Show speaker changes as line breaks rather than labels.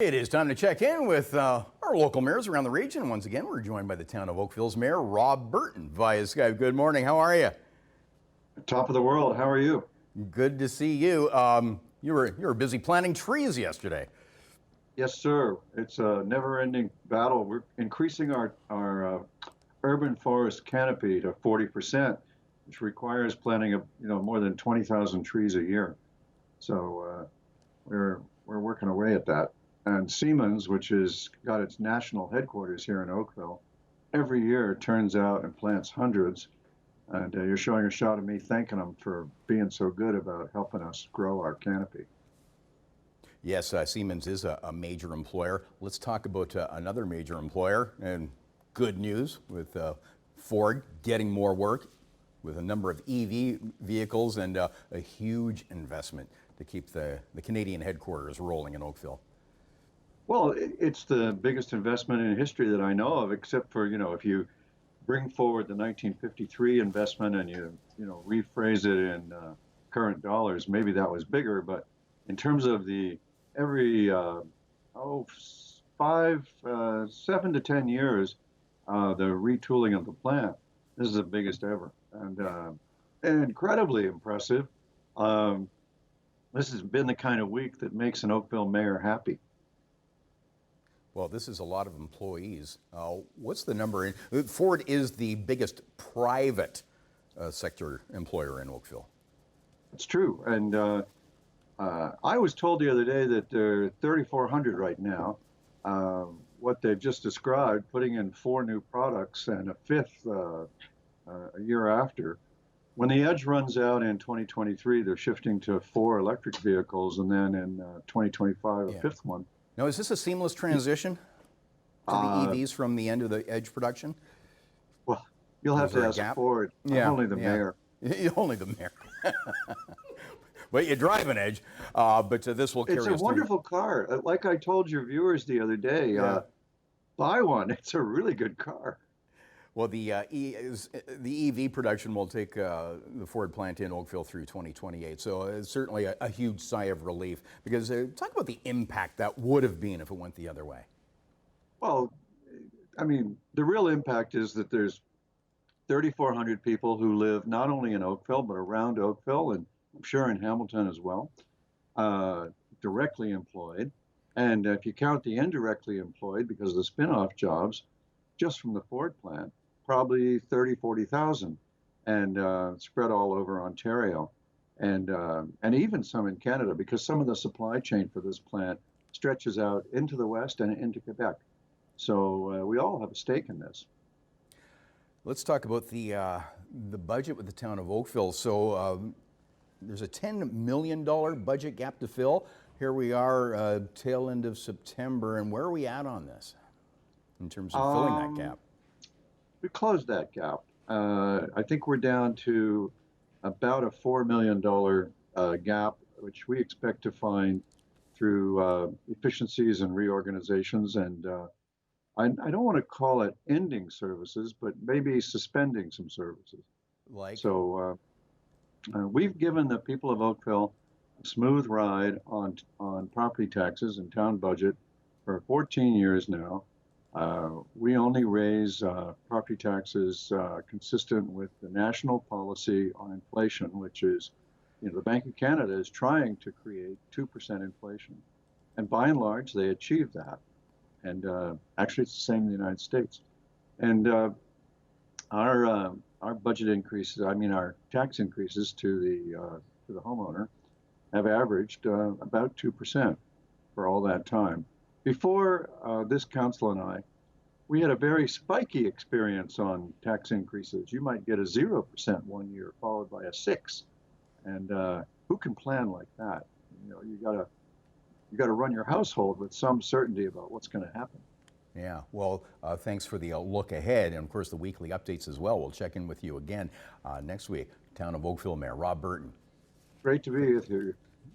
It is time to check in with our local mayors around the region. Once again, we're joined by the Town of Oakville's Mayor, Rob Burton, via Skype. Good morning. How are you?
Top of the world. How are you?
Good to see you. You were busy planting trees yesterday.
Yes, sir. It's a never-ending battle. We're increasing our urban forest canopy to 40%, which requires planting of more than 20,000 trees a year. So we're working away at that. And Siemens, which has got its national headquarters here in Oakville, every year turns out and plants hundreds. And you're showing a shot of me thanking them for being so good about helping us grow our canopy.
Yes, Siemens is a major employer. Let's talk about another major employer, and good news with Ford getting more work with a number of EV vehicles and a huge investment to keep the Canadian headquarters rolling in Oakville.
Well, it's the biggest investment in history that I know of, except for, if you bring forward the 1953 investment and you rephrase it in current dollars, maybe that was bigger. But in terms of every 7 to 10 years, the retooling of the plant, this is the biggest ever, and incredibly impressive. This has been the kind of week that makes an Oakville mayor happy.
Well, this is a lot of employees. What's the number? Ford is the biggest private sector employer in Oakville.
It's true. And I was told the other day that there are 3,400 right now. What they've just described, putting in 4 new products and a 5th a year after. When the edge runs out in 2023, they're shifting to 4 electric vehicles, and then in 2025, a 5th one.
Now, is this a seamless transition to the EVs from the end of the Edge production?
Well, you'll have to ask Ford.
Yeah,
I'm only the mayor.
You're only the mayor. But you drive an Edge, but this will carry us.
It's a wonderful car. Like I told your viewers the other day, buy one. It's a really good car.
Well, the EV production will take the Ford plant in Oakville through 2028. So it's certainly a huge sigh of relief, because talk about the impact that would have been if it went the other way.
Well, I mean, the real impact is that there's 3,400 people who live not only in Oakville, but around Oakville, and I'm sure in Hamilton as well, directly employed. And if you count the indirectly employed, because of the spin-off jobs, just from the Ford plant, probably 40,000, and spread all over Ontario, and even some in Canada, because some of the supply chain for this plant stretches out into the West and into Quebec. So we all have a stake in this.
Let's talk about the budget with the Town of Oakville. So there's a $10 million budget gap to fill. Here we are, tail end of September, and where are we at on this in terms of filling that gap?
We closed that gap. I think we're down to about a $4 million gap, which we expect to find through efficiencies and reorganizations. And I don't want to call it ending services, but maybe suspending some services. So we've given the people of Oakville a smooth ride on property taxes and town budget for 14 years now. We only raise property taxes consistent with the national policy on inflation, which is, the Bank of Canada is trying to create 2% inflation. And by and large, they achieve that. And actually, it's the same in the United States. And our budget increases, our tax increases to the homeowner have averaged about 2% for all that time. Before this council and I, we had a very spiky experience on tax increases. You might get a 0% one year, followed by a 6%. And who can plan like that? You gotta run your household with some certainty about what's going to happen.
Yeah, well, thanks for the look ahead, and of course the weekly updates as well. We'll check in with you again next week. Town of Oakville Mayor Rob Burton.
Great to be with you.